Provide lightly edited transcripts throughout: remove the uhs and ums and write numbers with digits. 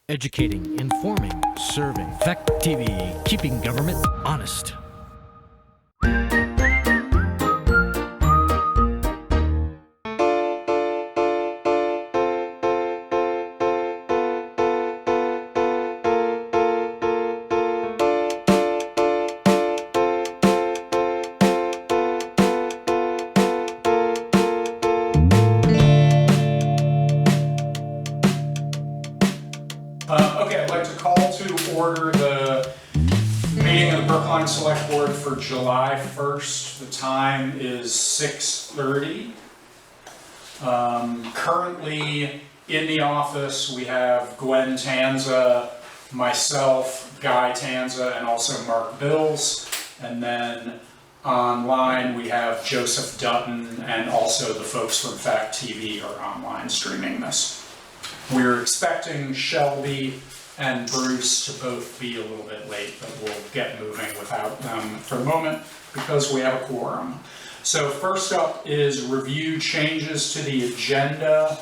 Educating, informing, serving. Fact TV, keeping government honest. Okay, I'd like to call to order the meeting of the Brookline Select Board for July 1st. The time is 6:30. Currently in the office, we have Gwen Tanza, myself, Guy Tanza, and also Mark Bills. And then online, we have Joseph Dutton, and also the folks from Fact TV are online streaming this. We're expecting Shelby and Bruce to both be a little bit late, but we'll get moving without them for the moment because we have a quorum. So first up is review changes to the agenda.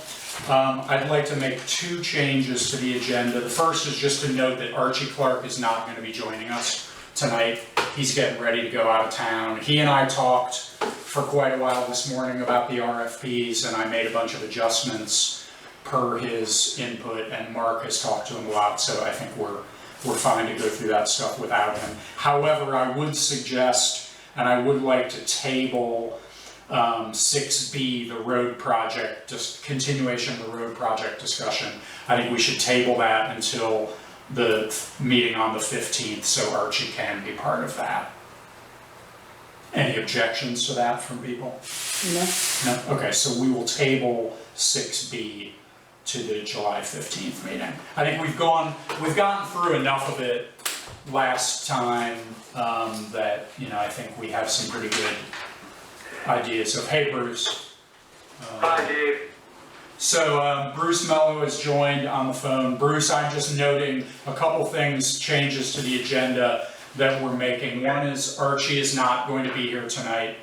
I'd like to make two changes to the agenda. The first is just to note that Archie Clark is not going to be joining us tonight. He's getting ready to go out of town. He and I talked for quite a while this morning about the RFPs, and I made a bunch of adjustments per his input, and Mark has talked to him a lot, so I think we're fine to go through that stuff without him. However, I would suggest, and I would like to table 6B, the road project, just continuation of the road project discussion. I think we should table that until the meeting on the 15th, so Archie can be part of that. Any objections to that from people? No. No? Okay, so we will table 6B to the July 15th meeting. I think we've gotten through enough of it last time that, I think we have some pretty good ideas of, hey Bruce. Hi Dave. So Bruce Mello has joined on the phone. Bruce, I'm just noting a couple things, changes to the agenda that we're making. One is Archie is not going to be here tonight.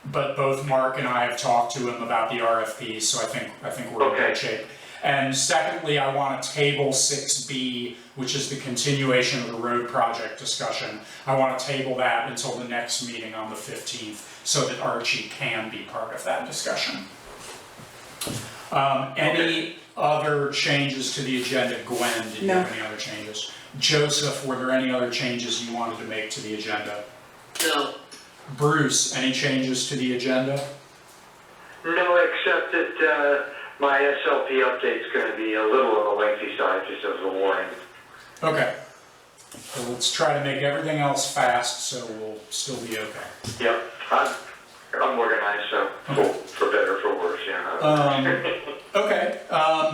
But both Mark and I have talked to him about the RFP, so I think we're in good shape. And secondly, I want to table 6B, which is the continuation of the road project discussion. I want to table that until the next meeting on the 15th, so that Archie can be part of that discussion. Any other changes to the agenda? Gwen, did you have any other changes? Joseph, were there any other changes you wanted to make to the agenda? No. Bruce, any changes to the agenda? No, except that my SLP update's going to be a little on the lengthy side, just as a warning. Okay. So let's try to make everything else fast, so we'll still be okay. Yep, I'm organized, so for better or for worse, Okay,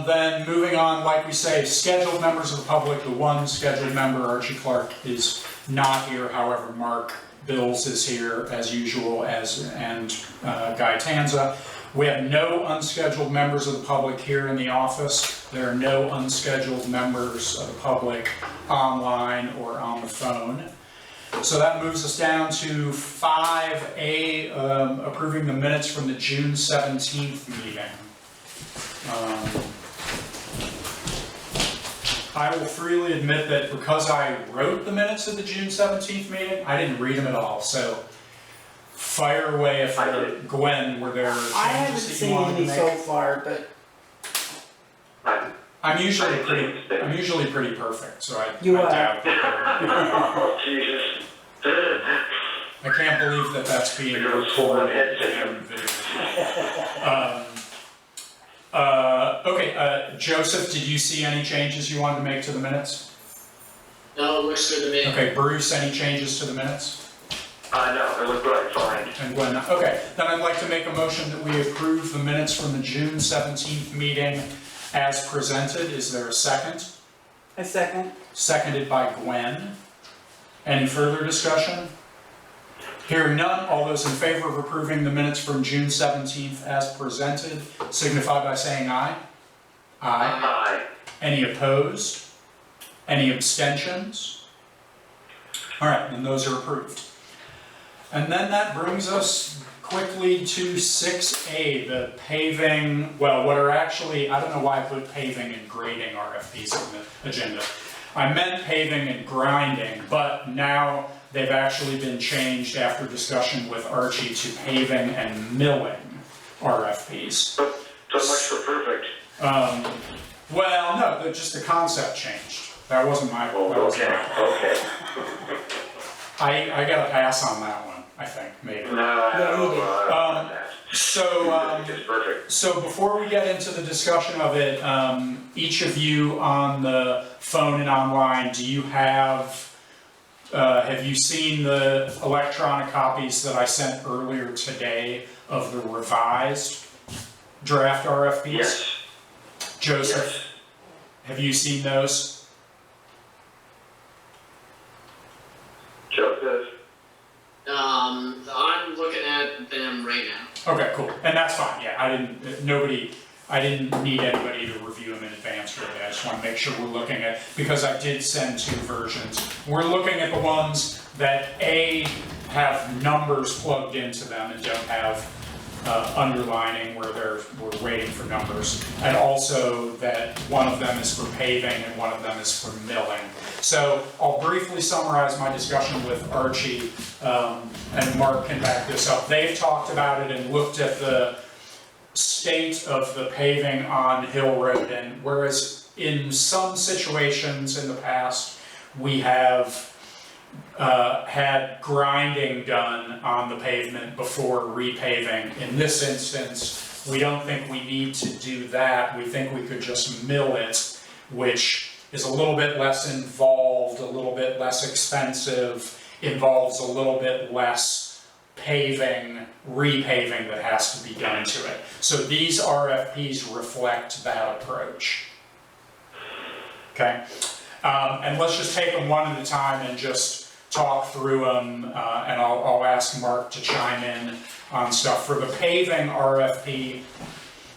then moving on, like we say, scheduled members of the public. The one scheduled member, Archie Clark, is not here. However, Mark Bills is here as usual, and Guy Tanza. We have no unscheduled members of the public here in the office. There are no unscheduled members of the public online or on the phone. So that moves us down to 5A, approving the minutes from the June 17th meeting. I will freely admit that because I wrote the minutes of the June 17th meeting, I didn't read them at all. So fire away if Gwen, were there changes I haven't that you seen wanted to any make? so far, but I'm usually pretty perfect, so I You are. doubt that. Oh, Jesus. I can't believe that that's being recorded and video. Okay, Joseph, did you see any changes you wanted to make to the minutes? No, it looks good to me. Okay, Bruce, any changes to the minutes? No, it looked right fine. And Gwen, okay, then I'd like to make a motion that we approve the minutes from the June 17th meeting as presented. Is there a second? a second. Seconded by Gwen. Any further discussion? Hearing none, all those in favor of approving the minutes from June 17th as presented, signify by saying aye. Aye. Hi. Any opposed? Any abstentions? All right, then those are approved. And then that brings us quickly to 6A, the paving, well, what are actually, I don't know why I put paving and grading RFPs on the agenda. I meant paving and grinding, but now they've actually been changed after discussion with Archie to paving and milling RFPs. So much for perfect. Well, no, just the concept changed. That wasn't my, Oh, that wasn't okay. I gotta pass on that one, I think, maybe. No, it's perfect. So before we get into the discussion of it, each of you on the phone and online, do you have you seen the electronic copies that I sent earlier today of the revised draft RFPs? Yes. Joseph, Yes. have you seen those? Joseph? I'm looking at them right now. Okay, cool, and that's fine, yeah, I didn't need anybody to review them in advance really, I just wanna make sure we're looking at, because I did send 2 versions. We're looking at the ones that A, have numbers plugged into them and don't have underlining where we're waiting for numbers, and also that one of them is for paving and one of them is for milling. So I'll briefly summarize my discussion with Archie, and Mark can back this up. They've talked about it and looked at the state of the paving on Hill Road, and whereas in some situations in the past, we have had grinding done on the pavement before repaving. In this instance, we don't think we need to do that. We think we could just mill it, which is a little bit less involved, a little bit less expensive, involves a little bit less paving, repaving that has to be done to it. So these RFPs reflect that approach. Okay? And let's just take them one at a time and just talk through them, and I'll ask Mark to chime in on stuff. For the paving RFP,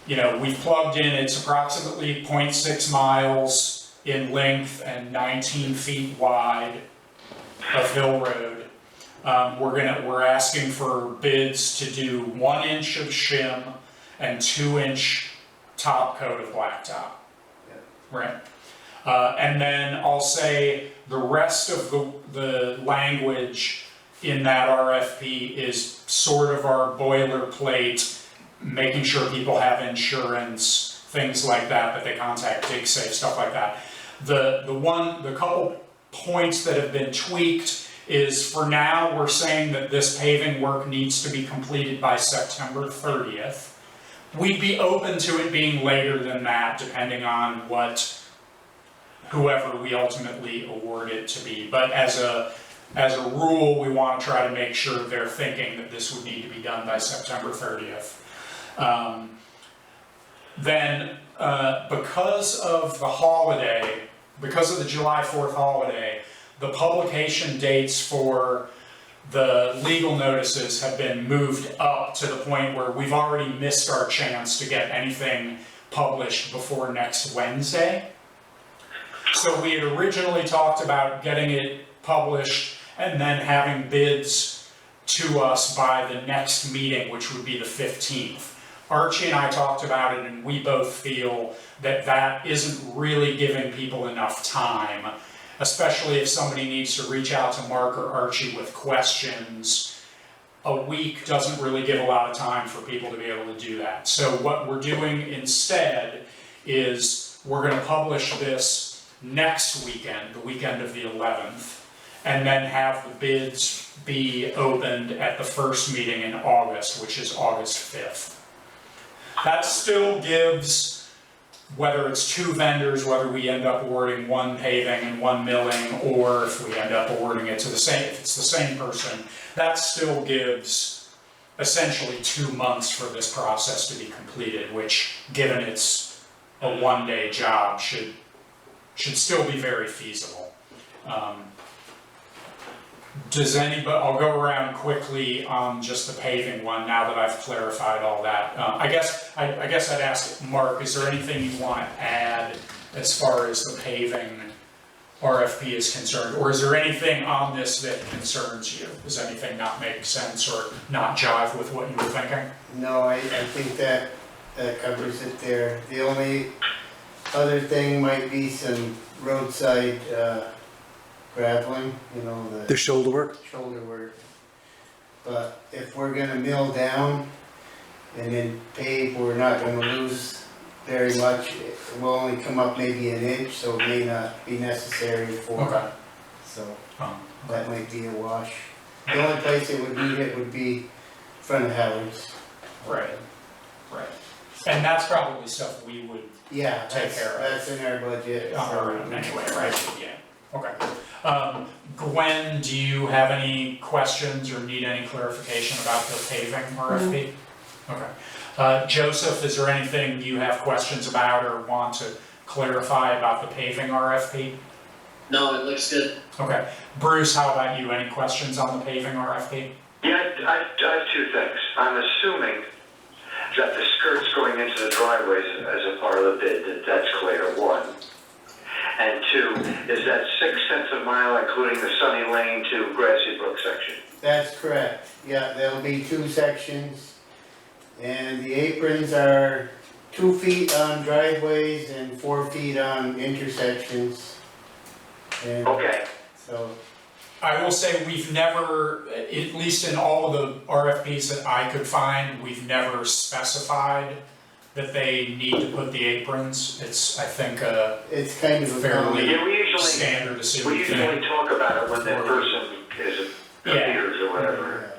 you know, we've plugged in, it's approximately 0.6 miles in length and 19 feet wide of Hill Road. We're asking for bids to do 1 inch of shim and 2 inch top coat of blacktop. Right? And then I'll say the rest of the language in that RFP is sort of our boilerplate, making sure people have insurance, things like that they contact DigSafe, stuff like that. The couple points that have been tweaked is, for now, we're saying that this paving work needs to be completed by September 30th. We'd be open to it being later than that, depending on whoever we ultimately award it to be. But as a rule, we want to try to make sure they're thinking that this would need to be done by September 30th. Then, because of the holiday, because of the July 4th holiday, the publication dates for the legal notices have been moved up to the point where we've already missed our chance to get anything published before next Wednesday. So we had originally talked about getting it published and then having bids to us by the next meeting, which would be the 15th. Archie and I talked about it, and we both feel that that isn't really giving people enough time, especially if somebody needs to reach out to Mark or Archie with questions. A week doesn't really give a lot of time for people to be able to do that. So what we're doing instead is we're going to publish this next weekend, the weekend of the 11th, and then have the bids be opened at the first meeting in August, which is August 5th. That still gives, whether it's 2 vendors, whether we end up awarding 1 paving and 1 milling, or if we end up awarding it to if it's the same person, that still gives essentially 2 months for this process to be completed, which, given it's a 1-day job, should still be very feasible. I'll go around quickly on just the paving one now that I've clarified all that. I guess I'd ask Mark, is there anything you want to add as far as the paving RFP is concerned, or is there anything on this that concerns you? Does anything not make sense or not jive with what you were thinking? No, I think that covers it there. The only other thing might be some roadside graveling, you know, The shoulder work? shoulder work. But if we're gonna mill down and then pave, we're not gonna lose very much. It will only come up maybe an inch, so it may not be necessary for, Okay. so Um, that might be a wash. The only place it would need it would be in front of Howard's. Right. Right. And that's probably stuff we would Yeah, Take care of. that's in our budget. on our own anyway, right? Yeah, okay. Gwen, do you have any questions or need any clarification about the paving RFP? Okay. Joseph, is there anything you have questions about or want to clarify about the paving RFP? No, it looks good. Okay. Bruce, how about you? Any questions on the paving RFP? Yeah, I have two things. I'm assuming that the skirts going into the driveways as a part of the bid, that's clear, one. And two, is that 6 cents a mile, including the Sunny Lane to Grassy Brook section? That's correct. Yeah, there'll be 2 sections. And the aprons are 2 feet on driveways and 4 feet on intersections. And Okay, so, I will say we've never, at least in all of the RFPs that I could find, we've never specified that they need to put the aprons. It's, I think, it's kind of a fairly yeah, we usually standard thing. talk about it when that person is, appears or whatever.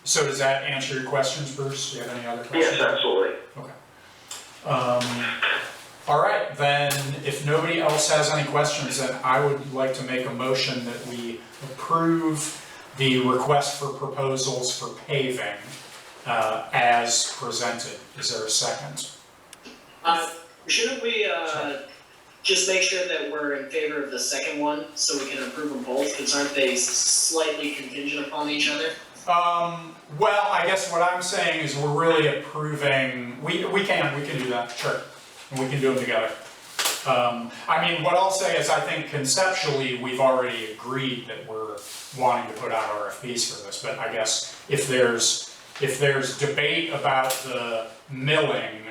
So does that answer your questions, Bruce? Do you have any other questions? Yes, absolutely. Okay. All right, then, if nobody else has any questions, then I would like to make a motion that we approve the request for proposals for paving as presented. Is there a second? Shouldn't we just make sure that we're in favor of the second one so we can approve them both? Because aren't they slightly contingent upon each other? Well, I guess what I'm saying is we're really approving, we can do that, sure. And we can do them together. I mean, what I'll say is I think conceptually, we've already agreed that we're wanting to put out RFPs for this, but I guess if there's debate about the milling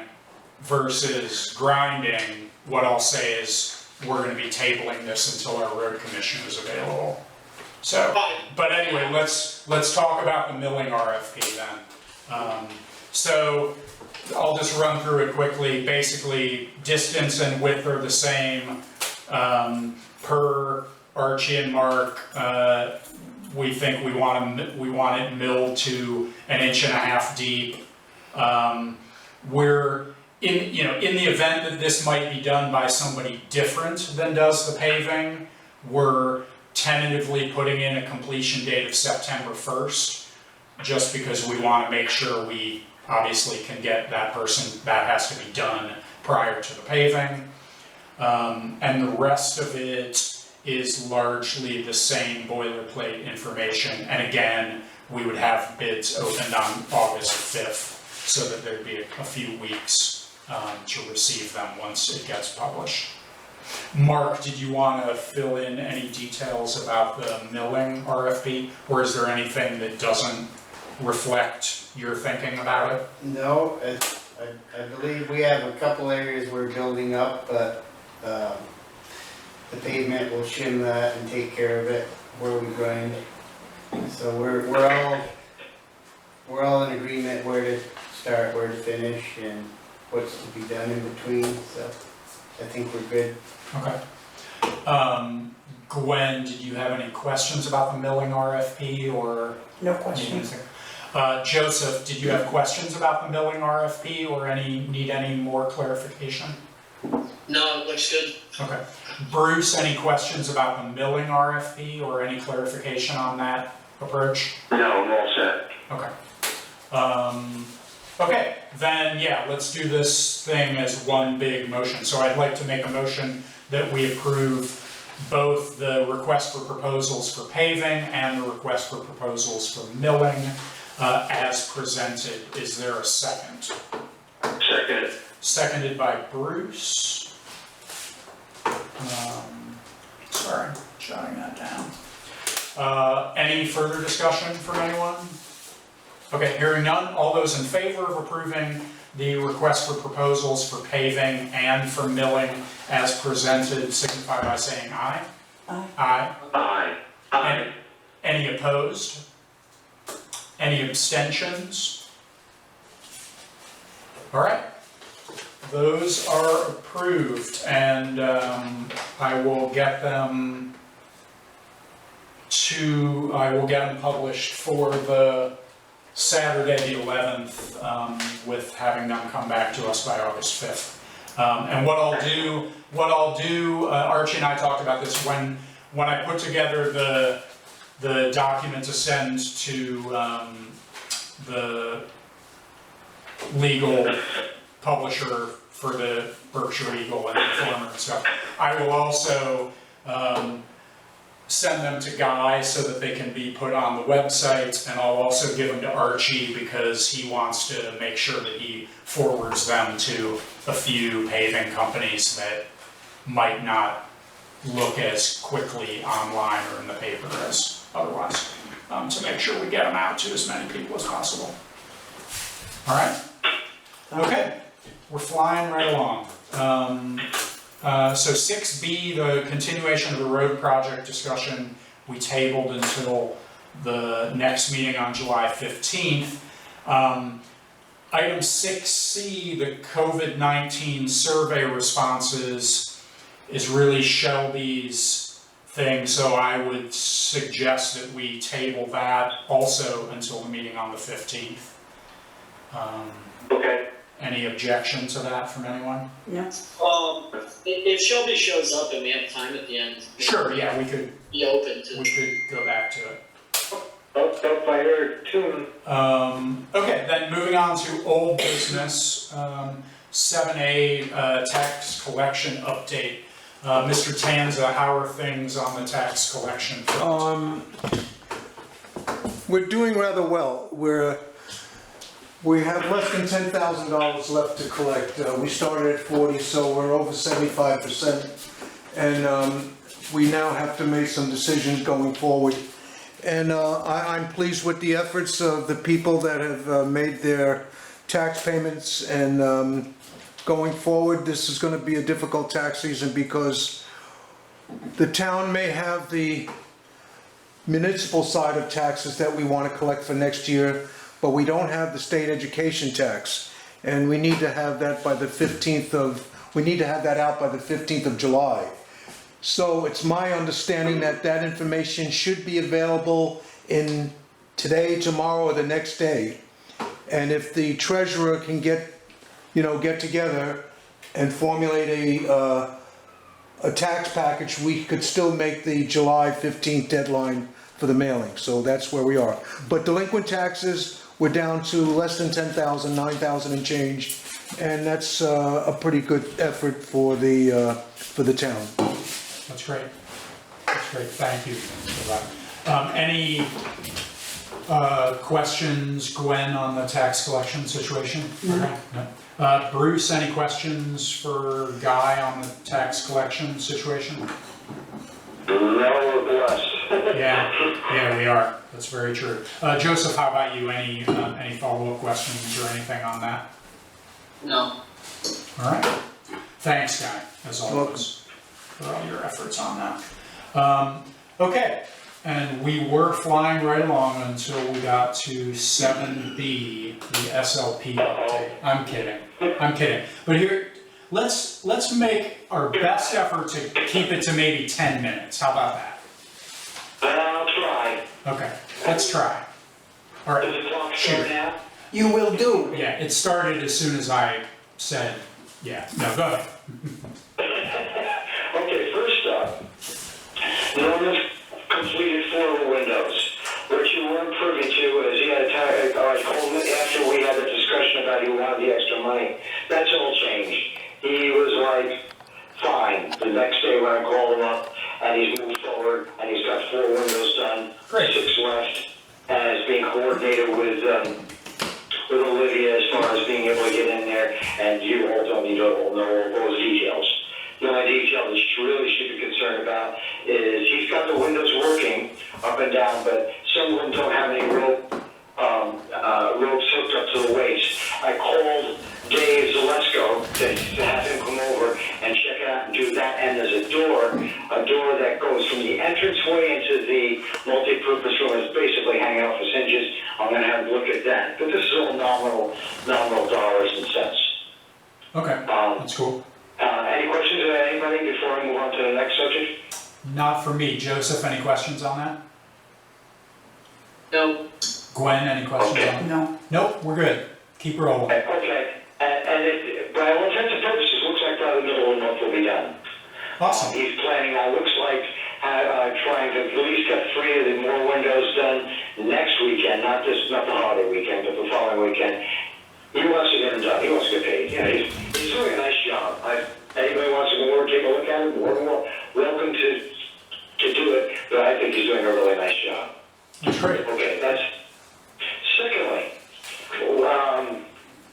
versus grinding, what I'll say is we're gonna be tabling this until our road commission is available. So, but anyway, let's talk about the milling RFP then. So I'll just run through it quickly. Basically, distance and width are the same. Per Archie and Mark, we think we want it milled to 1.5 inches deep. We're in the event that this might be done by somebody different than does the paving, we're tentatively putting in a completion date of September 1st, just because we want to make sure we obviously can get that person, that has to be done prior to the paving. And the rest of it is largely the same boilerplate information. And again, we would have bids opened on August 5th so that there'd be a few weeks to receive them once it gets published. Mark, did you want to fill in any details about the milling RFP, or is there anything that doesn't reflect your thinking about it? no, I believe we have a couple areas we're building up, but the pavement will shim that and take care of it where we grind. So we're all in agreement where to start, where to finish, and what's to be done in between, so I think we're good. Okay. Gwen, did you have any questions about the milling RFP or? No questions. Joseph, did you have questions about the milling RFP or need any more clarification? No, it looks good. Okay. Bruce, any questions about the milling RFP or any clarification on that approach? No, I'm all set. Okay. Okay, then yeah, let's do this thing as one big motion. So I'd like to make a motion that we approve both the request for proposals for paving and the request for proposals for milling as presented. Is there a second? Second. Seconded by Bruce. Sorry, jotting that down. Any further discussion from anyone? Okay, hearing none, all those in favor of approving the request for proposals for paving and for milling as presented, signify by saying aye. Aye. Aye. Aye. Any opposed? Any abstentions? All right, those are approved, and I will get them published for the Saturday the 11th, with having them come back to us by August 5th. And what I'll do, Archie and I talked about this when I put together the document to send to the legal publisher for the Berkshire Eagle and Informer and stuff. I will also send them to Guy so that they can be put on the website, and I'll also give them to Archie because he wants to make sure that he forwards them to a few paving companies that might not look as quickly online or in the paper as otherwise, to make sure we get them out to as many people as possible. All right? Okay, we're flying right along. So 6B, the continuation of the road project discussion, we tabled until the next meeting on July 15th. Item 6C, the COVID-19 survey responses, is really Shelby's thing, so I would suggest that we table that also until the meeting on the 15th. Okay. Any objection to that from anyone? If Shelby shows up and we have time at the end, Sure, yeah, we could be open to. go back to it. Up by your tune. Okay, then moving on to old business, 7A, tax collection update. Mr. Tanza, how are things on the tax collection front? We're doing rather well. We have less than $10,000 left to collect. We started at 40, so we're over 75%. And we now have to make some decisions going forward. And I'm pleased with the efforts of the people that have made their tax payments. And going forward, this is going to be a difficult tax season because the town may have the municipal side of taxes that we want to collect for next year, but we don't have the state education tax, and we need to have that by the 15th of, we need to have that out by the 15th of July. So it's my understanding that that information should be available in today, tomorrow, or the next day. And if the treasurer can get together and formulate a tax package, we could still make the July 15th deadline for the mailing. So that's where we are. But delinquent taxes, we're down to less than 10,000, 9,000 and change, and that's a pretty good effort for the town. That's great. That's great. Thank you for that. Any questions, Gwen, on the tax collection situation? Okay. No. Bruce, any questions for Guy on the tax collection situation? No, bless. Yeah, we are. That's very true. Joseph, how about you? Any follow-up questions or anything on that? No. All right. Thanks, Guy, as always, for all your efforts on that. Okay, and we were flying right along until we got to 7B, the SLP update. I'm kidding. But here, let's make our best effort to keep it to maybe 10 minutes. How about that? I'll try. Okay, let's try. All right, Does the clock shoot. start now? You will do. Yeah, it started as soon as I said, yeah. No, go ahead. Okay, first up, Norman completed 4 windows. What you weren't privy to is he had a time, I called him after we had the discussion about he wanted the extra money. That's all changed. He was like, fine. The next day when I called him up, and he's moved forward, and he's got 4 windows done, Great. 6 left, and it's being coordinated with Olivia as far as being able to get in there, and you all don't need to know all those details. The only detail that's really should be concerned about is he's got the windows working up and down, but some of them don't have any ropes hooked up to the waist. I called Dave Zalesko to have him come over and check it out and do that. And there's a door that goes from the entranceway into the multi-purpose room. It's basically hanging off his hinges. I'm going to have a look at that. But this is all nominal dollars and cents. Okay, that's cool. Any questions of anybody before I move on to the next subject? Not for me. Joseph, any questions on that? No, Gwen, any questions Okay. on that? No. Nope, we're good. Keep rolling. Okay. And it, by all intents and purposes, looks like by the middle of the month will be done. Awesome. He's planning on, looks like, trying to at least get 3 of the more windows done next weekend, not the holiday weekend, but the following weekend. He wants to get them done. He wants to get paid. You know, he's doing a nice job. Anybody wants to go over and take a look at him, more welcome to do it, but I think he's doing a really nice job. That's great. Okay, that's, secondly,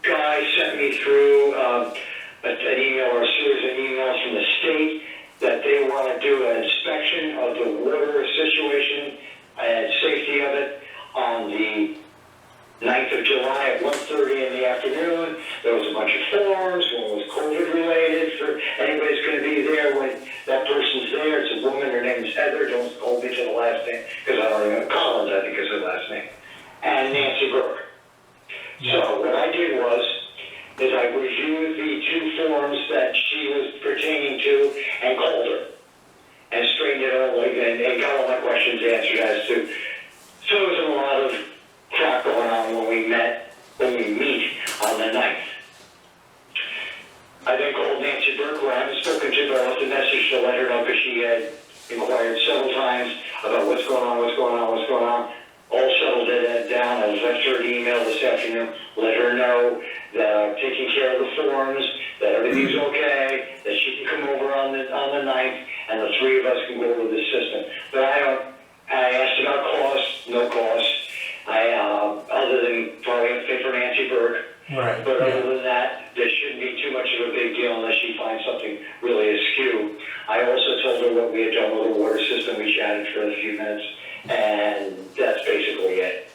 Guy sent me through an email or a series of emails from the state that they want to do an inspection of the water situation and safety of it on the 9th of July at 1:30 in the afternoon. There was a bunch of forms, one was COVID related, for anybody's going to be there when that person's there. It's a woman, her name is Heather, don't hold me to the last name, because I don't even know, Collins I think is her last name, and Nancy Burke. So what I did is I reviewed the 2 forms that she was pertaining to and called her and straightened it all and got all my questions answered as to. So there was a lot of crap going on when we meet on the 9th. I then called Nancy Burke, who I haven't spoken to, but I left a message to let her know because she had inquired several times about what's going on. All settled it down. I left her an email this afternoon, let her know that I'm taking care of the forms, that everything's okay, that she can come over on the 9th, and the 3 of us can go over the system. But I asked about cost, no cost. Other than probably have to pay for Nancy Burke. Right. But other than that, there shouldn't be too much of a big deal unless she finds something really askew. I also told her what we had done with the water system. We chatted for a few minutes, and that's basically it.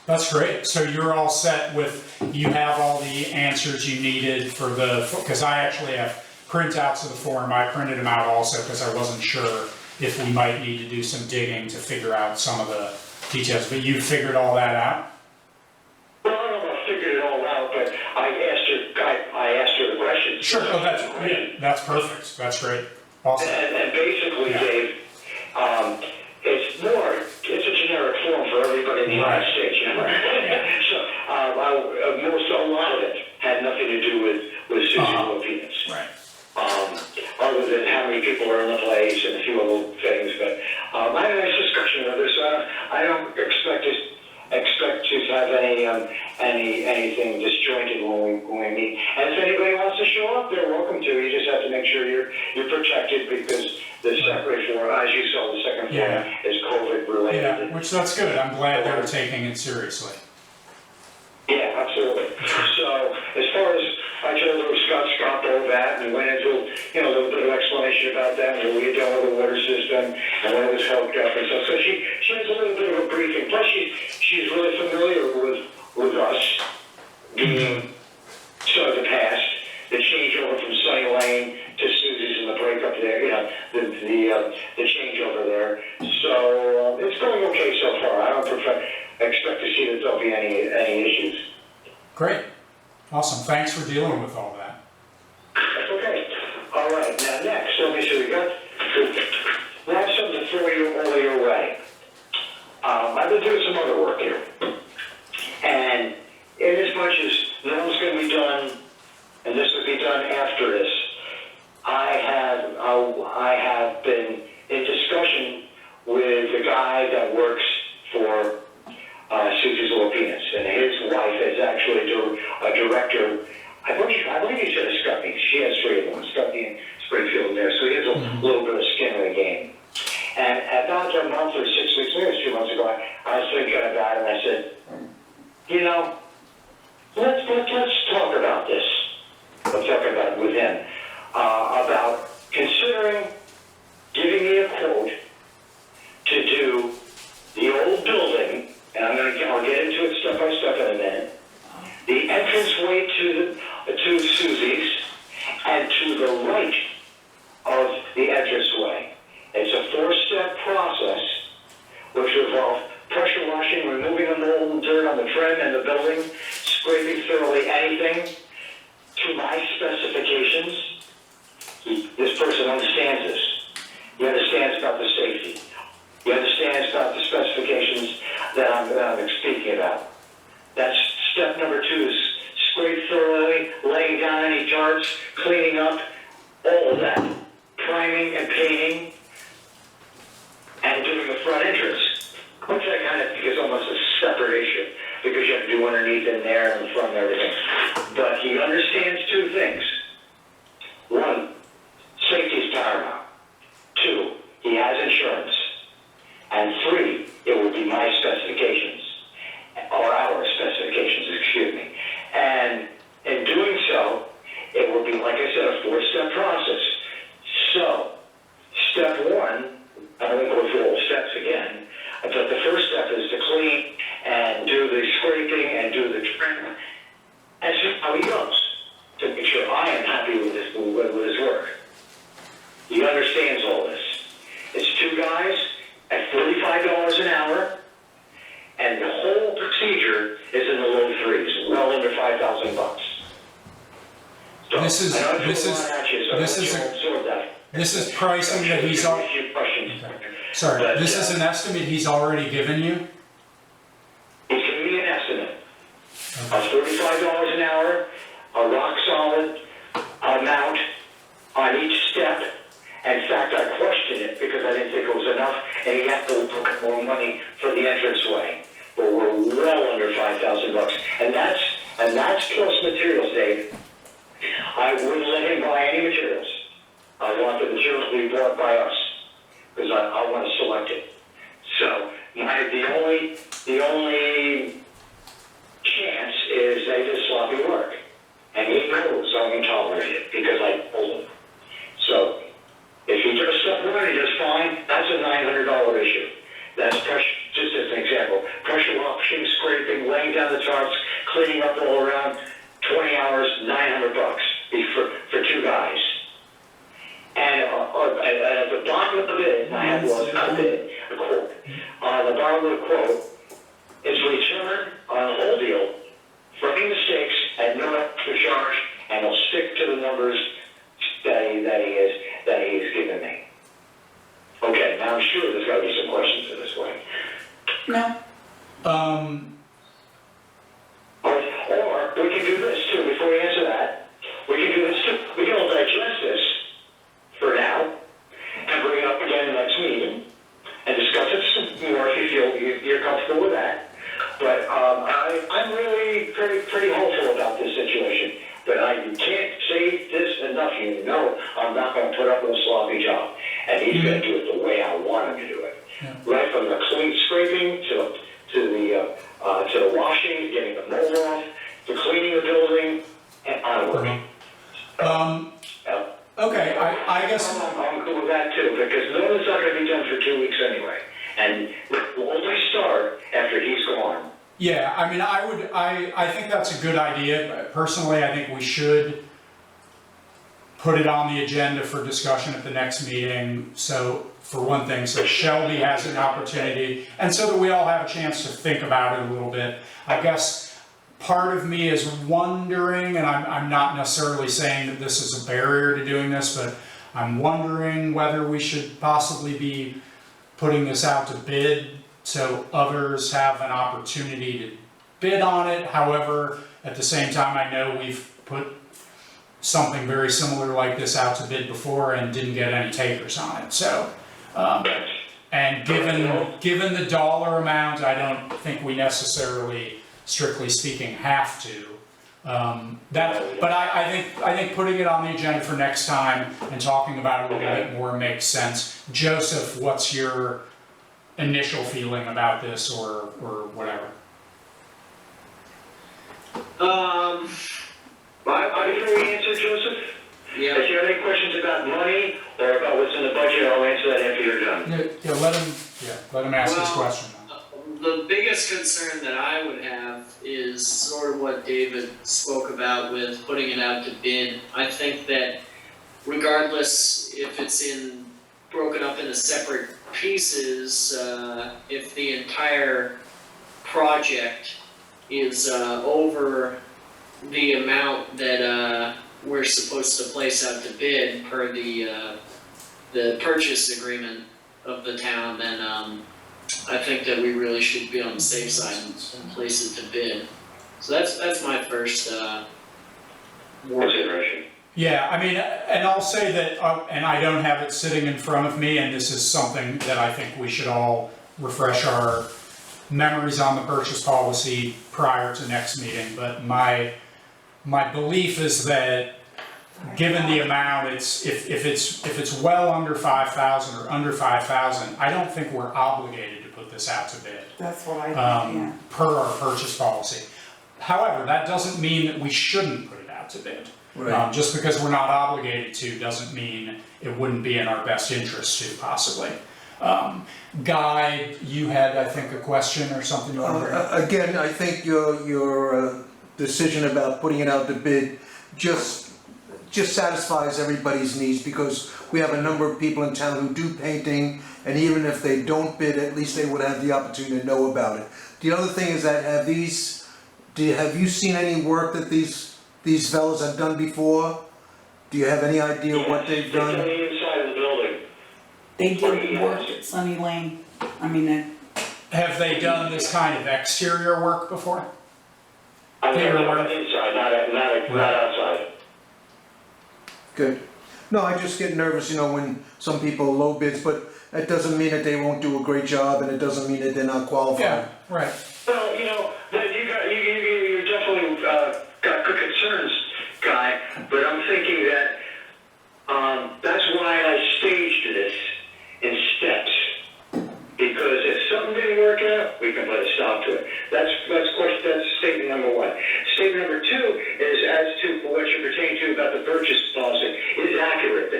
That's great. So you're all set with, you have all the answers you needed for because I actually have printouts of the form. I printed them out also because I wasn't sure if we might need to do some digging to figure out some of the details. But you figured all that out? Well, I don't know if I figured it all out, but I asked her the questions. Sure. Oh, that's perfect. That's great. Awesome. And basically, Yeah. Dave, it's a generic form for everybody in the United States, you know? So, a lot of it had nothing to do with Susan Lopez. Right. Other than how many people are in the place and a few other things, but I had a nice discussion with her, so I don't expect to have anything disjointed when we meet. And if anybody wants to show up, they're welcome to. You just have to make sure you're protected because the second floor, as you saw, the second floor is COVID related. Yeah, which that's good. I'm glad they're taking it seriously. Yeah, absolutely. So as far as I told her, Scott all that and went into a little bit of explanation about that and what we had done with the water system and when it was hooked up and stuff. So she has a little bit of a briefing. Plus she's really familiar with us being sort of the past, the changeover from Sunny Lane to Susie's and the breakup there, the changeover there. So it's going okay so far. I don't expect to see that there'll be any issues. Great. Awesome. Thanks for dealing with all that. That's okay. All right. Now next, let me see. We have something to throw your way. I've been doing some other work here, and in as much as none's going to be done, and this would be done after this, I have been in discussion with the guy that works for Susie's Lopez, and his wife is actually a director. I believe he said a Scuffy. She has 3 of them, Scuffy and Springfield there, so he has a little bit of skin in the game. And about a month or 6 weeks, maybe it was 2 months ago, I was thinking about it, and I said, let's talk about this. I'm talking about it with him, about considering the right of the entranceway. It's a four-step process which involves pressure washing, removing the mold and dirt on the trim and the building, scraping thoroughly anything to my specifications. This person understands this. He understands about the safety. He understands about the specifications that I'm speaking about. That's step number 2 is scrape thoroughly, laying down any darts, cleaning up, all of that. Priming and painting, and doing the front entrance. Which I kind of think is almost a separate issue, because you have to do underneath and there and in front and everything. But he understands 2 things. 1, safety is paramount. 2, he has insurance. And 3, it will be my specifications, or our specifications, excuse me. And in doing so, it will be, like I said, a 4-step process. So, step 1, I won't go through all the steps again, but the first step is to clean and do the scraping and do the trim and see how he goes, to make sure I am happy with his work. He understands all this. It's 2 guys at $45 an hour, and the whole procedure is in the low 3s, well under $5,000. So, This is- I know I this threw a is- lot at you, so this I want is you a- to absorb that. This is pricing that he's, a few questions. sorry, But, this is an estimate he's already given you? He's giving me an estimate of $45 an hour, a rock solid amount on each step. In fact, I questioned it because I didn't think it was enough, and he had to look more money for the entranceway. But we're well under $5,000, and that's plus materials, Dave. I wouldn't let him buy any materials. I want the materials to be bought by us, because I want to select it. So the only chance is they did sloppy work, and he knows I won't tolerate it because I told him. So if he does step 1, he does fine. That's a $900 issue. That's pressure, just as an example. Pressure washing, scraping, laying down the tarps, cleaning up all around. 20 hours, $900 for 2 guys. And at the bottom of the bid, I have a quote. On the bottom of the quote is return on the whole deal for any mistakes at no extra charge, and he'll stick to the numbers that he has given me. Okay, now I'm sure there's got to be some questions in this way. No. Or we can do this too, before we answer that. We can do this too. We can all digest this for now and bring it up again in the next meeting and discuss it some more if you feel you're comfortable with that. But I'm really pretty hopeful about this situation. But I can't say this enough. You know I'm not going to put up with a sloppy job. And he's going to do it the way I want him to do it. Yeah. Right from the clean scraping to the washing, getting the mold off, to cleaning the building, and onward. Okay, I guess, I'm cool with that too, because none of it's not going to be done for 2 weeks anyway. And we'll only start after he's gone. yeah, I mean, I think that's a good idea. Personally, I think we should put it on the agenda for discussion at the next meeting. So, for one thing, so Shelby has an opportunity, and so that we all have a chance to think about it a little bit. I guess part of me is wondering, and I'm not necessarily saying that this is a barrier to doing this, but I'm wondering whether we should possibly be putting this out to bid so others have an opportunity to bid on it. However, at the same time, I know we've put something very similar like this out to bid before and didn't get any takers on it. So, and given the dollar amount, I don't think we necessarily, strictly speaking, have to. But I think putting it on the agenda for next time and talking about it a little bit more makes sense. Joseph, what's your initial feeling about this, or whatever? Before we answer, Joseph, Yeah. if you have any questions about money or about what's in the budget, I'll answer that after you're done. Let him ask his Well, question. The biggest concern that I would have is sort of what David spoke about with putting it out to bid. I think that regardless if it's broken up into separate pieces, if the entire project is over the amount that we're supposed to place out to bid per the purchase agreement of the town, then I think that we really should be on the safe side and place it to bid. So that's my first Consideration. Yeah, I mean, and I'll say that, and I don't have it sitting in front of me, and this is something that I think we should all refresh our memories on the purchase policy prior to next meeting, but my belief is that given the amount, if it's well under 5,000 or under 5,000, I don't think we're obligated to put this out to bid. That's what I think, yeah. Per our purchase policy. However, that doesn't mean that we shouldn't put it out to bid. Right. Just because we're not obligated to doesn't mean it wouldn't be in our best interest to, possibly. Guy, you had, I think, a question or something you wanted to bring? Again, I think your decision about putting it out to bid just satisfies everybody's needs, because we have a number of people in town who do painting, and even if they don't bid, at least they would have the opportunity to know about it. The other thing is that have you seen any work that these fellows have done before? Do you have any idea what they've done? It's on the inside of the building. They did work at Sunny Lane, I mean, Have they done this kind of exterior work before? I'm They were talking work- about inside, not outside. Good. No, I just get nervous, when some people low bids, but that doesn't mean that they won't do a great job, and it doesn't mean that they're not qualified. Yeah, right. Well, you definitely got good concerns, Guy, but I'm thinking that that's why I staged this in steps. Because if something didn't work out, we can put a stop to it. That's statement number one. Statement number two is as to what you pertain to about the purchase policy is accurate.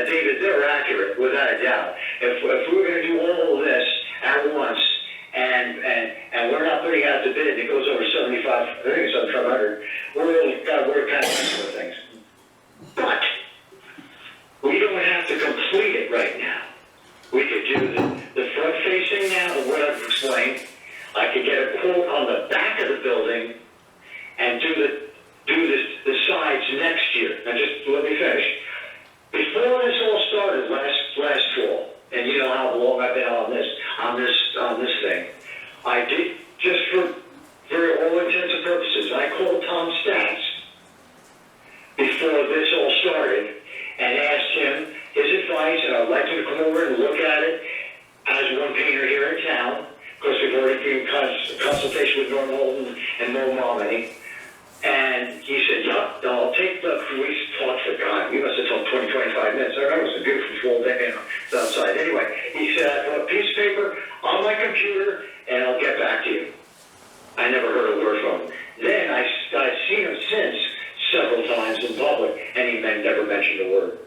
David, they're accurate without a doubt. If we're going to do all of this at once and we're not putting out the bid, it goes over 75, I think it's 7,500. We're really got to work kind of with things. But we don't have to complete it right now. We could do the front facing now, of what I've explained. I could get a quote on the back of the building and do the sides next year. Now just let me finish. Before this all started last fall, and you know how long I've been on this thing, I did, just for all intents and purposes, I called Tom Stats before this all started and asked him his advice, and I'd like him to come over and look at it as one painter here in town. Of course, we've already been in consultation with Norm Holden and Mo Momini. And he said, yeah, I'll take we talked for God, we must have talked 20, 25 minutes. I remember it was a beautiful full day outside. Anyway, he said, I put a piece of paper on my computer and I'll get back to you. I never heard a word from him. Then I've seen him since several times in public, and he never mentioned a word.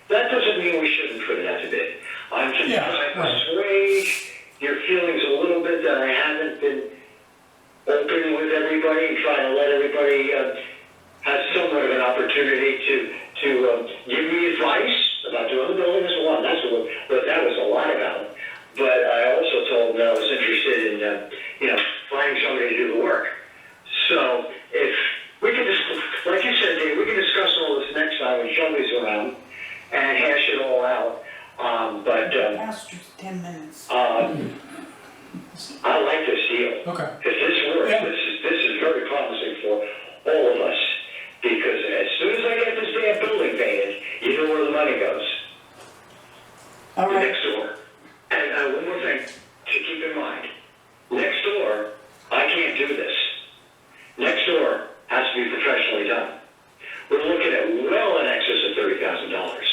That doesn't mean we shouldn't put it out to bid. I'm just trying to assuage your feelings a little bit that I haven't been open with everybody and trying to let everybody have somewhat of an opportunity to give me advice about doing the building as one. That's what that was a lot about. But I also told them that I was interested in finding somebody to do the work. So if we could just, like you said, Dave, we can discuss all this next time when Shelby's around and hash it all out. past 10 minutes. I like this deal. Okay. If this works, Yeah. this is very promising for all of us. Because as soon as I get this damn building painted, you know where the money goes. All right. Next door. And one more thing to keep in mind. Next door, I can't do this. Next door has to be professionally done. We're looking at well in excess of $30,000.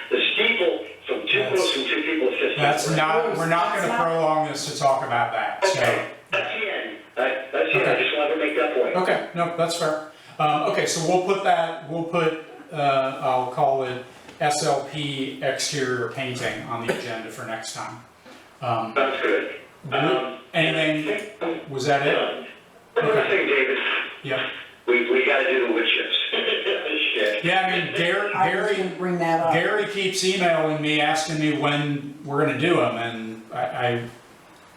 The steeple from two quotes from two people, 50. That's not, we're not gonna prolong this to talk about that, so. Okay, that's the end. That's the end. I Okay. just wanted to make that point. Okay, no, that's fair. Okay, so we'll put, I'll call it SLP exterior painting on the agenda for next time. That's good. Anything, was that it? One more Okay. thing, David. Yeah. We gotta do the wood chips. Shit. Yeah, I mean, I was gonna bring that up. Gary keeps emailing me, asking me when we're gonna do them, and I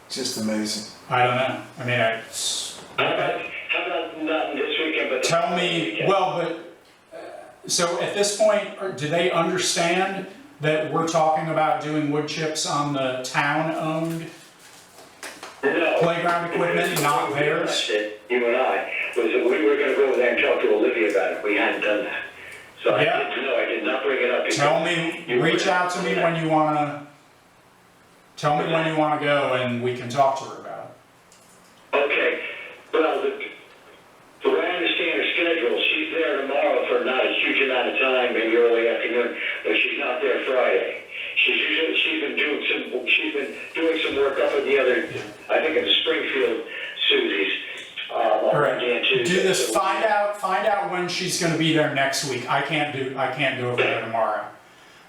Just amazing. don't know. I mean, How about not this weekend, but tell me, well, but, so at this point, do they understand that we're talking about doing wood chips on the town-owned No. playground equipment, not theirs? You and I, was that we were gonna go over there and talk to Olivia about it, we hadn't done that. So I Yeah. didn't know, I did not bring it up. Tell me, reach out to me when you wanna, tell me when you wanna go and we can talk to her about Okay, well, the way I understand her schedule, she's there tomorrow for not a huge amount of time, maybe early afternoon, but she's not there Friday. She's been doing some work up at the other, I think in Springfield, Susie's, it. on Alright, Monday and Tuesday. do this, So- find out when she's gonna be there next week. I can't go over there tomorrow.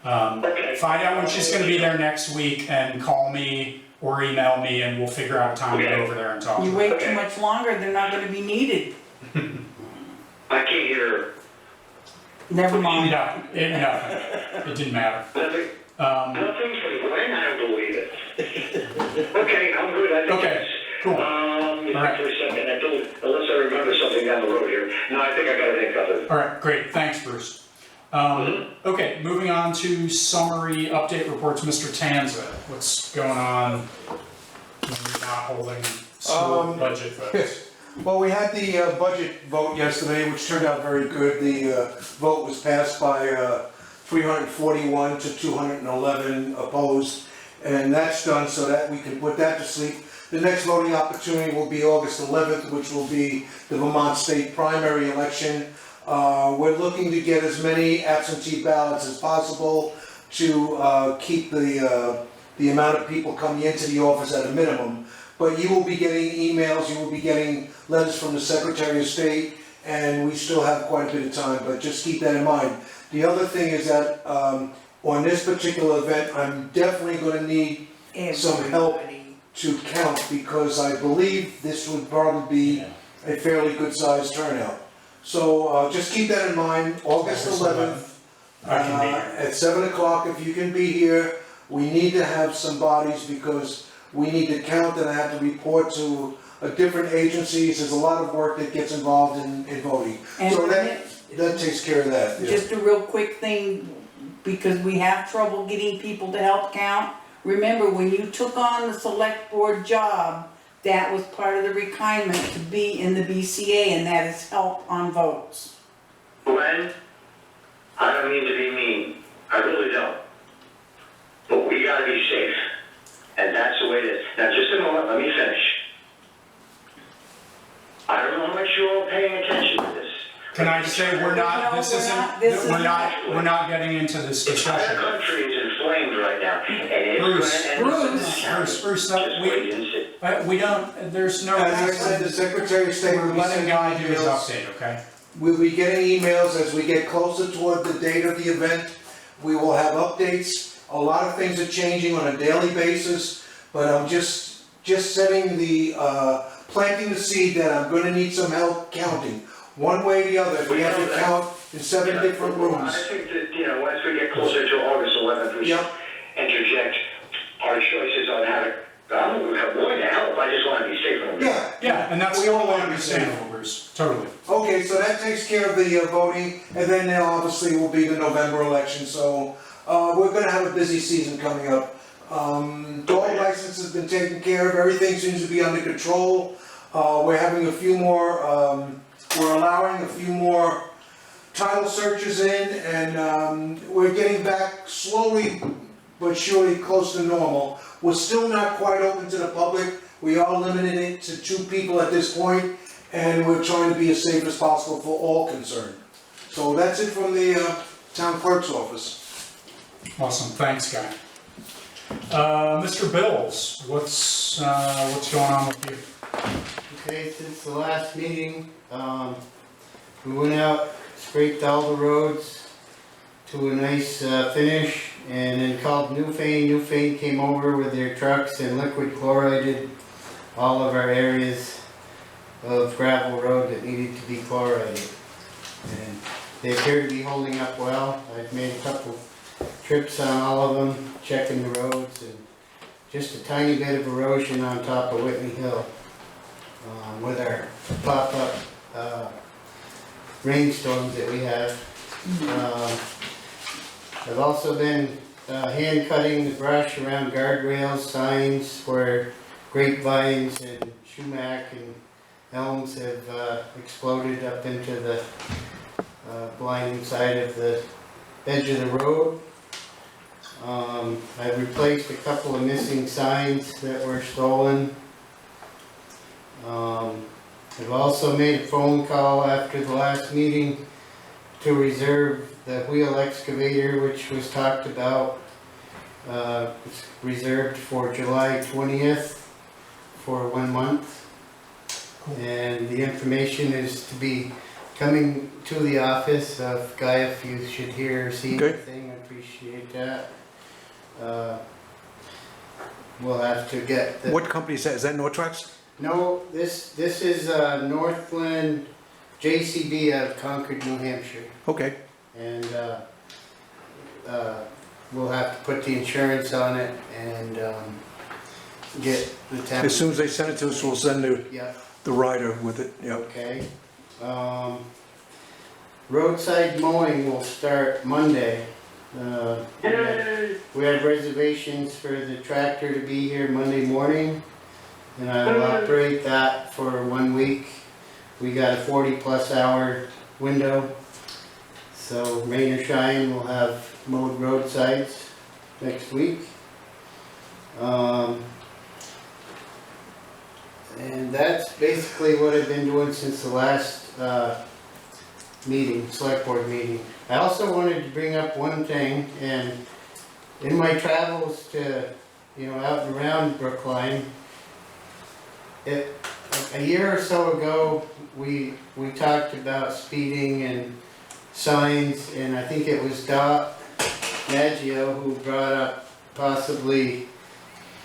Okay. Find out when she's gonna be there next week and call me or email me and we'll figure out a time to go over there and talk to You her. wait too much longer, they're not gonna be needed. I can't hear her. Never mind. No, it didn't matter. Nothing, nothing from Gwen, I don't believe it. Okay, I'm good, I think Okay, that's. cool. Wait All right. for a second, unless I remember something down the road here. No, I think I got everything covered. Alright, great, thanks Bruce. Okay, moving on to summary update reports, Mr. Tanza, what's going on when you're not holding school budget votes? Yes. Well, we had the budget vote yesterday, which turned out very good. The vote was passed by 341 to 211 opposed, and that's done so that we can put that to sleep. The next voting opportunity will be August 11th, which will be the Vermont State primary election. We're looking to get as many absentee ballots as possible to keep the amount of people coming into the office at a minimum. But you will be getting emails, you will be getting letters from the Secretary of State, and we still have quite a bit of time, but just keep that in mind. The other thing is that on this particular event, I'm definitely gonna need some help to count, because I believe this would probably be a fairly good sized turnout. So just keep that in mind, August 11th, I can be here. at 7 o'clock, if you can be here. We need to have some bodies because we need to count, and I have to report to different agencies. There's a lot of work that gets involved in voting. And So that takes care of that, yeah. just a real quick thing, because we have trouble getting people to help count. Remember, when you took on the select board job, that was part of the requirement to be in the BCA, and that is help on votes. Gwen, I don't mean to be mean, I really don't. But we gotta be safe, and that's the way it is. Now, just a moment, let me finish. I don't know how much you're all paying attention to this. Can I just say, we're not, No, this we're isn't, not- this we're not getting into this The entire discussion. country is inflamed right now, and it's Bruce, gonna end up in this county. Bruce, that Just wait and see. we don't, there's no As I said, the reason. Secretary of State will We're be letting sending Guy do his emails. update, okay? We'll be getting emails as we get closer toward the date of the event. We will have updates. A lot of things are changing on a daily basis, but I'm just setting the, planting the seed that I'm gonna need some help counting. One way or the other, we have to count in 7 different I rooms. think that, once we get closer to August 11th, we should Yep. interject our choices on how to, I'm willing to help, I just wanna be safe from it. Yeah, Yeah, and that's We all totally understand. understandable, Bruce, totally. okay, so that takes care of the voting, and then there obviously will be the November election, so we're gonna have a busy season coming up. Dog license has been taken care of, everything seems to be under control. We're having a few more, we're allowing a few more title searches in, and we're getting back slowly but surely close to normal. We're still not quite open to the public. We are limiting it to 2 people at this point, and we're trying to be as safe as possible for all concerned. So that's it from the town clerk's office. Awesome, thanks, Guy. Mr. Bills, what's going on with you? Okay, since the last meeting, we went out, scraped all the roads to a nice finish, and then called Newfane. Newfane came over with their trucks and liquid chlorided all of our areas of gravel road that needed to be chlorided. And They appear to be holding up well. I've made a couple trips on all of them, checking the roads, and just a tiny bit of erosion on top of Whitney Hill. With our pop-up rainstorms that we have. I've also been hand cutting the brush around guardrails, signs where grapevines and sumac and elms have exploded up into the blinding side of the edge of the road. I've replaced a couple of missing signs that were stolen. I've also made a phone call after the last meeting to reserve the wheel excavator, which was talked about. It's reserved for July 20th for 1 month. And the information is to be coming to the office. Guy, if you should hear or see anything, I appreciate that. We'll have to get the... What company is that? Is that Nortrax? No, this is Northland JCB out of Concord, New Hampshire. Okay. And we'll have to put the insurance on it and get the temp. As soon as they send it to us, we'll send Yeah, the rider with it, yeah. okay. Roadside mowing will start Monday. We had reservations for the tractor to be here Monday morning, and I will operate that for 1 week. We got a 40+ hour window, so rain or shine, we'll have mowed roadsides next week. And that's basically what I've been doing since the last meeting, select board meeting. I also wanted to bring up one thing, and in my travels to, out and around Brookline, a year or so ago, we talked about speeding and signs, and I think it was Dot Maggio who brought up possibly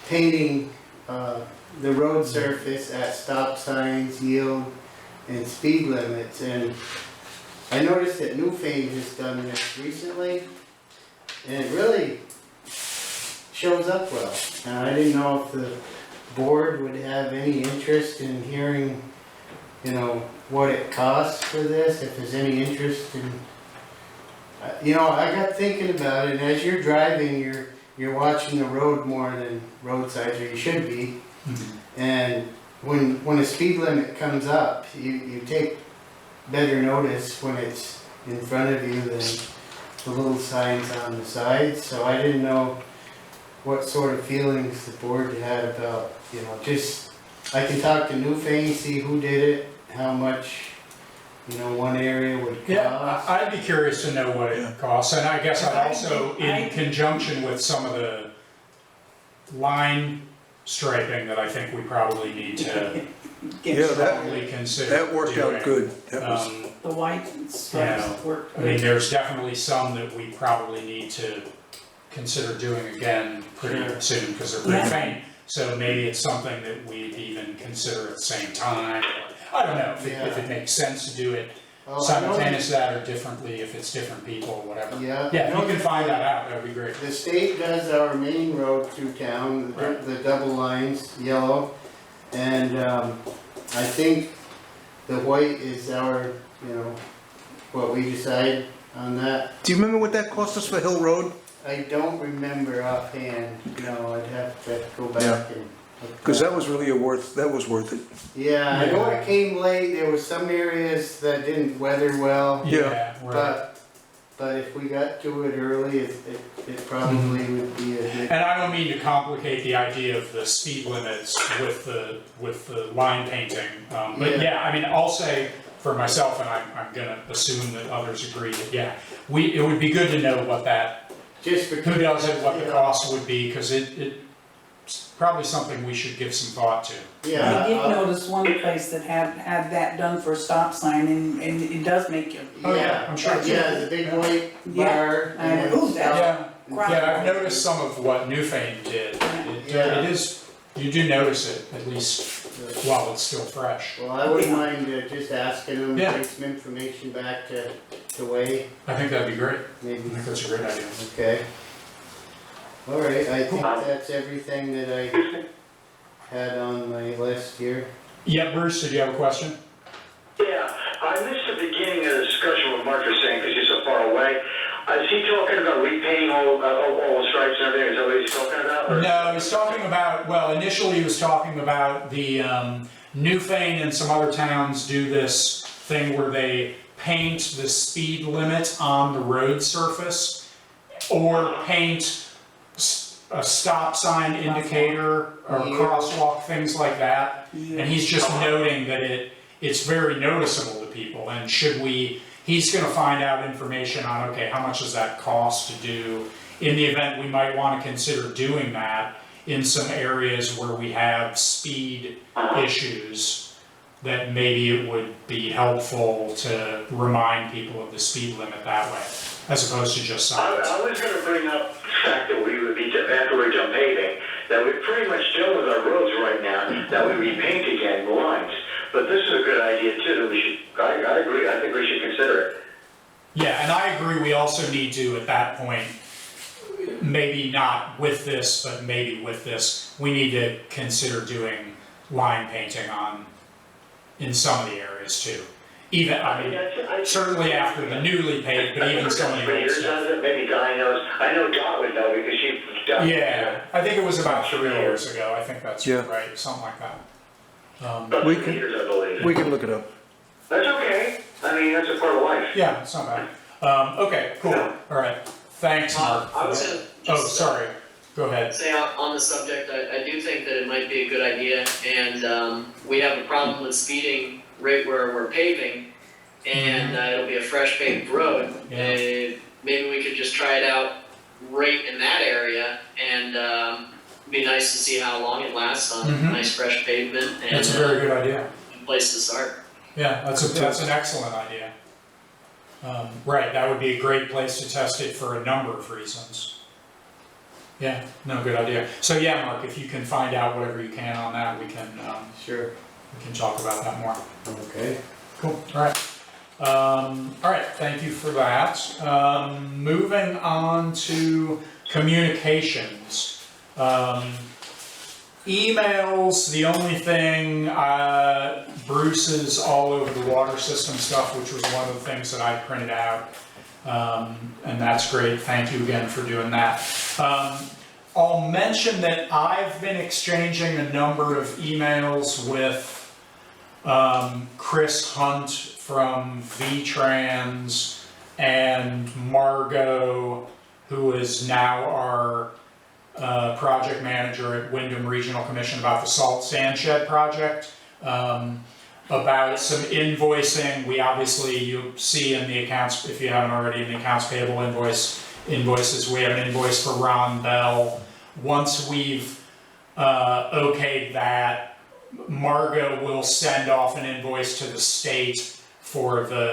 painting the road surface at stop signs, yield, and speed limits. And I noticed that Newfane has done this recently, and it really shows up well. Now, I didn't know if the board would have any interest in hearing, what it costs for this, if there's any interest in, I got thinking about it, and as you're driving, you're watching the road more than roadsides, or you should be. Mm-hmm. And when a speed limit comes up, you take better notice when it's in front of you than the little signs on the sides. So I didn't know what sort of feelings the board had about, just, I can talk to Newfane, see who did it, how much, one area would cost. Yeah, I'd be curious to know what it costs, and I guess I'd also, in conjunction with some of the line striping that I think we probably need to probably consider That worked out good. That was, The white stripes worked I mean, there's definitely some that we probably need to consider doing again pretty soon, because they're pretty faint. So maybe it's something that we'd even consider at the same time. I don't know if it makes sense to do it simultaneous that or differently, if it's different people or whatever. Yeah. Yeah, if you can find that out, that'd be great. The state does our main road through town, the double lines, yellow, and I think the white is our, what we decide on that. do you remember what that cost us for Hill Road? I don't remember offhand, I'd have to go back and. Because that was really worth it. Yeah, I know it came late, there were some areas that didn't weather well. Yeah. Right. But if we got to it early, it probably would be a good. And I don't mean to complicate the idea of the speed limits with the line painting, but yeah, I mean, I'll say for myself, and I'm gonna assume that others agree that it would be good to know what that, Just who does it, what the cost would be, because it's probably something we should give some thought to. Yeah. I did notice one place that had that done for a stop sign, and it does make you. Oh, yeah, I'm sure. Yeah, the big white bar. Ooh, that- Yeah, I've noticed some of what Newfane did. It is You do notice it, at least while it's still fresh. Well, I wouldn't mind just asking them, Yeah. take some information back to Wade, I think that'd be great. I maybe. think that's a great idea. Okay. All right, I think that's everything that I had on my list here. Yeah, Bruce, did you have a question? Yeah, I missed the beginning of the discussion what Mark was saying because you're so far away. Is he talking about repainting all the stripes and everything? Is that what he's talking about? Or? No, he's talking about, well, initially he was talking about the Newfane and some other towns do this thing where they paint the speed limit on the road surface or paint a stop sign indicator or crosswalk, things like that. And he's just noting that it's very noticeable to people, and he's gonna find out information on, okay, how much does that cost to do? In the event we might wanna consider doing that in some areas where we have speed issues, that maybe it would be helpful to remind people of the speed limit that way, as opposed to just signs. I was gonna bring up the fact that we would be, after we're done paving, that we're pretty much done with our roads right now, that we repaint again the lines. But this is a good idea too, that we should, I agree, I think we should consider it. Yeah, and I agree, we also need to, at that point, maybe not with this, but maybe with this, we need to consider doing line painting in some of the areas too. Even, I mean, certainly after the newly paved, but even some of the old stuff. Maybe Guy knows, I know Dot would know because she. Yeah, I think it was about 3 years ago, I think that's Yeah. right, something like that. We can- Years, I believe. We can look it up. That's okay, I mean, that's a part of life. Yeah, it's not bad. Okay, cool, all right, thanks, Mark. I was gonna Oh, just sorry, go ahead. say on the subject, I do think that it might be a good idea, and we have a problem with speeding right where we're paving, and it'll be a fresh paved road. Yeah. Maybe we could just try it out right in that area, and be nice to see how long it lasts on Mhm. nice fresh pavement, and That's a very good idea. a place to start. Yeah, that's an excellent idea. Right, that would be a great place to test it for a number of reasons. Yeah, no, good idea. So yeah, Mark, if you can find out whatever you can on that, we can Sure. talk about that more. Okay. Cool, all right. All right, thank you for that. Moving on to communications. Emails, the only thing, Bruce is all over the water system stuff, which was one of the things that I printed out. And that's great, thank you again for doing that. I'll mention that I've been exchanging a number of emails with Chris Hunt from V-Trans and Margot, who is now our project manager at Wyndham Regional Commission, about the salt sand shed project, about some invoicing. We obviously, you see in the accounts, if you haven't already, in the accounts payable invoices, we have an invoice for Ron Bell. Once we've okayed that, Margot will send off an invoice to the state for the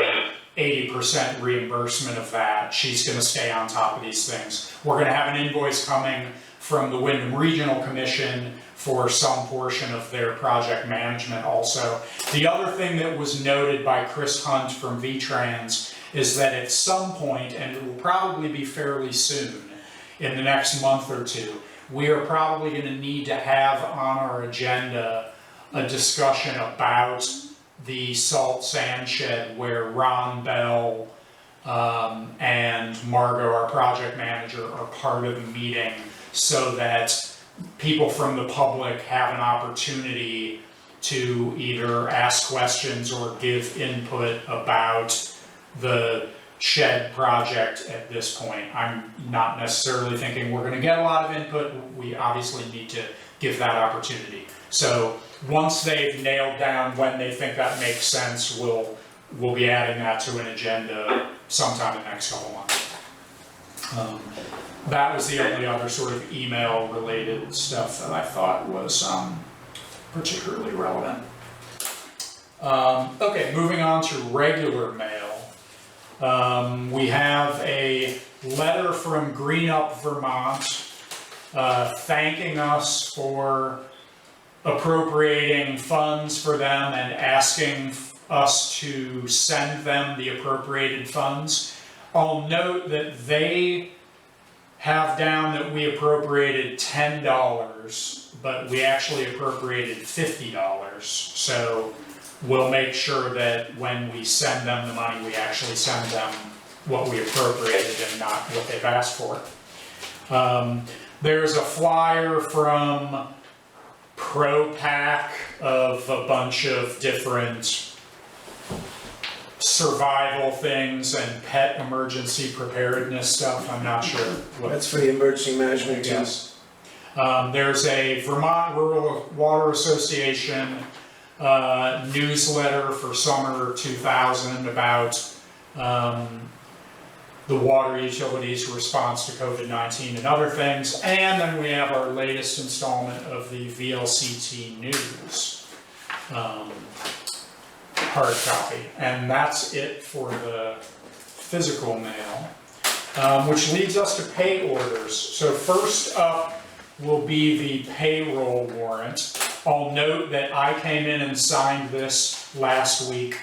80% reimbursement of that. She's gonna stay on top of these things. We're gonna have an invoice coming from the Wyndham Regional Commission for some portion of their project management also. The other thing that was noted by Chris Hunt from V-Trans is that at some point, and it will probably be fairly soon, in the next month or two, we are probably gonna need to have on our agenda a discussion about the salt sand shed where Ron Bell and Margot, our project manager, are part of the meeting, so that people from the public have an opportunity to either ask questions or give input about the shed project at this point. I'm not necessarily thinking we're gonna get a lot of input. We obviously need to give that opportunity. So once they've nailed down when they think that makes sense, we'll be adding that to an agenda sometime in the next couple months. That was the only other sort of email related stuff that I thought was particularly relevant. Okay, moving on to regular mail. We have a letter from Green Up Vermont thanking us for appropriating funds for them and asking us to send them the appropriated funds. I'll note that they have down that we appropriated $10, but we actually appropriated $50. So we'll make sure that when we send them the money, we actually send them what we appropriated and not what they've asked for. There's a flyer from ProPac of a bunch of different survival things and pet emergency preparedness stuff. I'm not sure what. That's for the emergency management team. Yes. There's a Vermont Rural Water Association newsletter for summer 2000 about the water utilities' response to COVID-19 and other things. And then we have our latest installment of the VLCT News hard copy. And that's it for the physical mail, which leads us to pay orders. So first up will be the payroll warrant. I'll note that I came in and signed this last week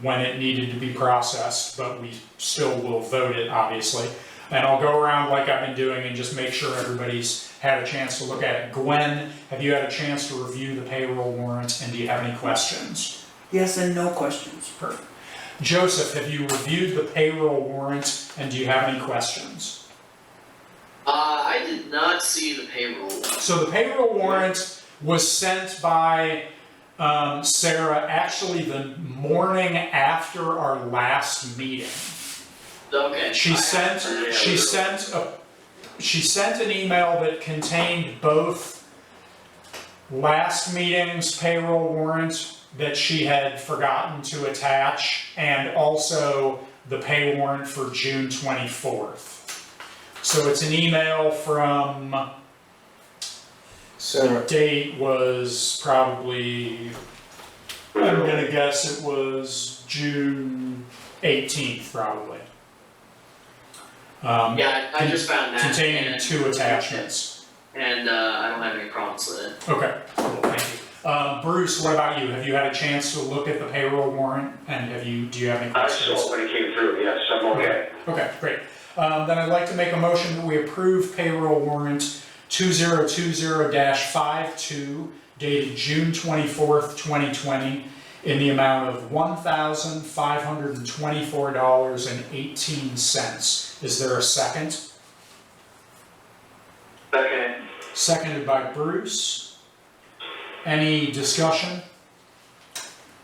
when it needed to be processed, but we still will vote it, obviously. And I'll go around like I've been doing and just make sure everybody's had a chance to look at it. Gwen, have you had a chance to review the payroll warrant, and do you have any questions? Yes and no questions. Perfect. Joseph, have you reviewed the payroll warrant, and do you have any questions? I did not see the payroll. So the payroll warrant was sent by Sarah actually the morning after our last meeting. Okay. She sent an email that contained both last meeting's payroll warrant that she had forgotten to attach, and also the pay warrant for June 24th. So it's an email from, Sarah. the date was probably, I'm gonna guess it was June 18th, probably. Yeah, I just found that. Containing and- 2 attachments. And I don't have any problems with it. Okay, cool, thank you. Bruce, what about you? Have you had a chance to look at the payroll warrant, and do you have any I questions? saw it when it came through, yes, I'm okay. Okay, great. Then I'd like to make a motion that we approve payroll warrant 2020-52 dated June 24th, 2020 in the amount of $1,524.18. Is there a second? Second. Seconded by Bruce. Any discussion?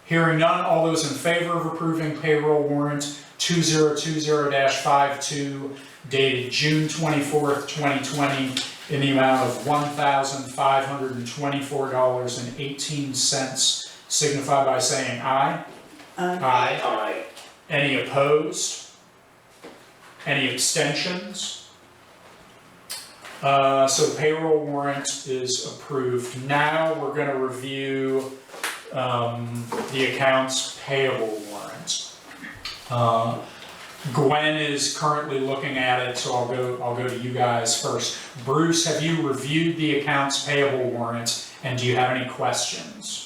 Hearing none, all those in favor of approving payroll warrant 2020-52 dated June 24th, 2020 in the amount of $1,524.18 signify by saying aye. Aye. Aye. Any opposed? Any abstentions? So the payroll warrant is approved. Now we're going to review the accounts payable warrant. Gwen is currently looking at it, so I'll go to you guys first. Bruce, have you reviewed the accounts payable warrant, and do you have any questions?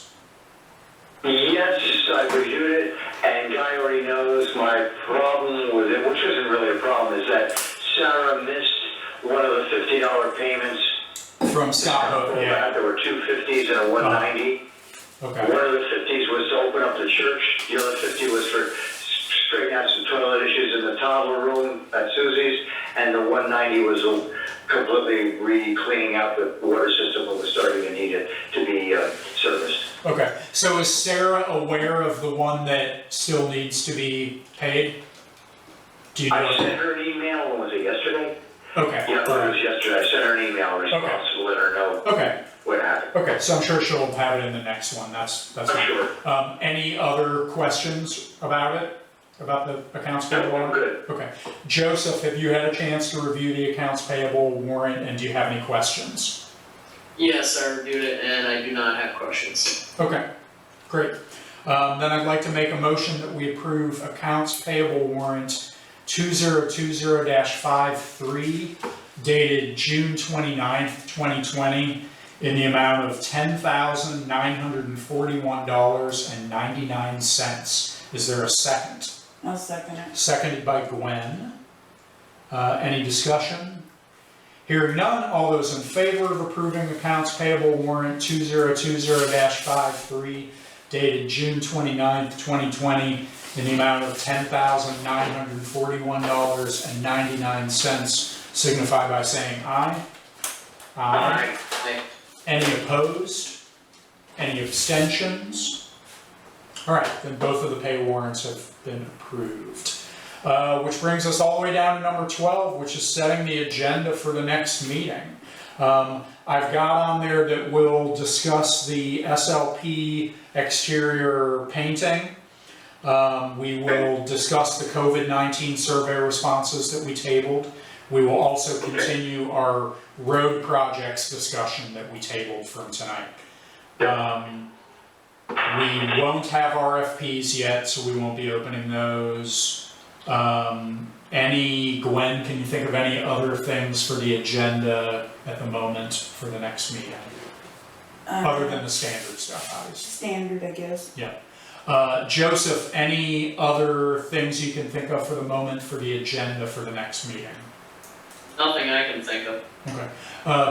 Yes, I reviewed it, and Guy already knows my problem with it, which isn't really a problem, is that Sarah missed one of the $50 payments. From Scott, yeah. There were 2 50s and a 190. Okay. One of the 50s was to open up the church, the other 50 was for straighten out some toilet issues in the toddler room at Susie's, and the 190 was completely re-cleaning out the water system that was starting to need it to be serviced. Okay. So is Sarah aware of the one that still needs to be paid? Do you know? I sent her an email, when was it, yesterday? Okay. Yeah, it was yesterday. I sent her an email response to let her know Okay. what happened. Okay, so I'm sure she'll have it in the next one, that's I'm fine. sure. Any other questions about it, about the accounts payable? No, I'm good. Okay, Joseph, have you had a chance to review the accounts payable warrant, and do you have any questions? Yes, I reviewed it and I do not have questions. Okay, great. Then I'd like to make a motion that we approve accounts payable warrant 2020-53 dated June 29th, 2020 in the amount of $10,941.99. Is there a second? I'll second it. Seconded by Gwen. Any discussion? Hearing none, all those in favor of approving accounts payable warrant 2020-53 dated June 29th, 2020 in the amount of $10,941.99 signify by saying aye. Aye. Any opposed? Any abstentions? All right, then both of the pay warrants have been approved. Which brings us all the way down to number 12, which is setting the agenda for the next meeting. I've got on there that we'll discuss the SLP exterior painting. We will discuss the COVID-19 survey responses that we tabled. We will also continue our road projects discussion that we tabled from tonight. We won't have RFPs yet, so we won't be opening those. Gwen, can you think of any other things for the agenda at the moment for the next meeting? Other than the standard stuff, obviously. Standard, I guess. Yeah. Joseph, any other things you can think of for the moment for the agenda for the next meeting? Nothing I can think of. Okay.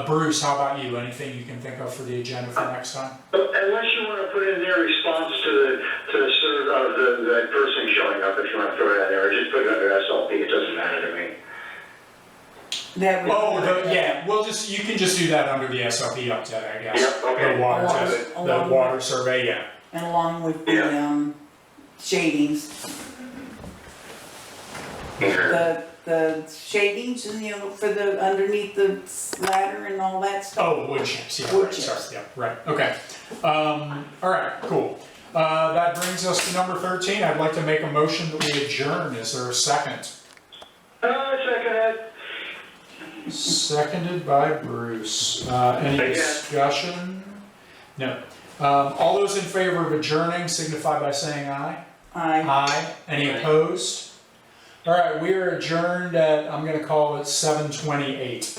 Bruce, how about you? Anything you can think of for the agenda for next time? Unless you want to put in their response to the that person showing up, if you want to throw that in there, or just put it under SLP, it doesn't matter to me. That would. Yeah, you can just do that under the SLP update, I guess. Yep, okay. The water survey, yeah. And along with the, shadings. The shadings and, for the, underneath the ladder and all that stuff. Oh, wood chips, yeah, Wood right, chips. sorry, yeah, right, okay. All right, cool. That brings us to number 13. I'd like to make a motion that we adjourn. Is there a second? Second it. Seconded by Bruce. Any discussion? No. All those in favor of adjourning signify by saying aye. Aye. Any opposed? All right, we are adjourned at, I'm going to call it 7:28.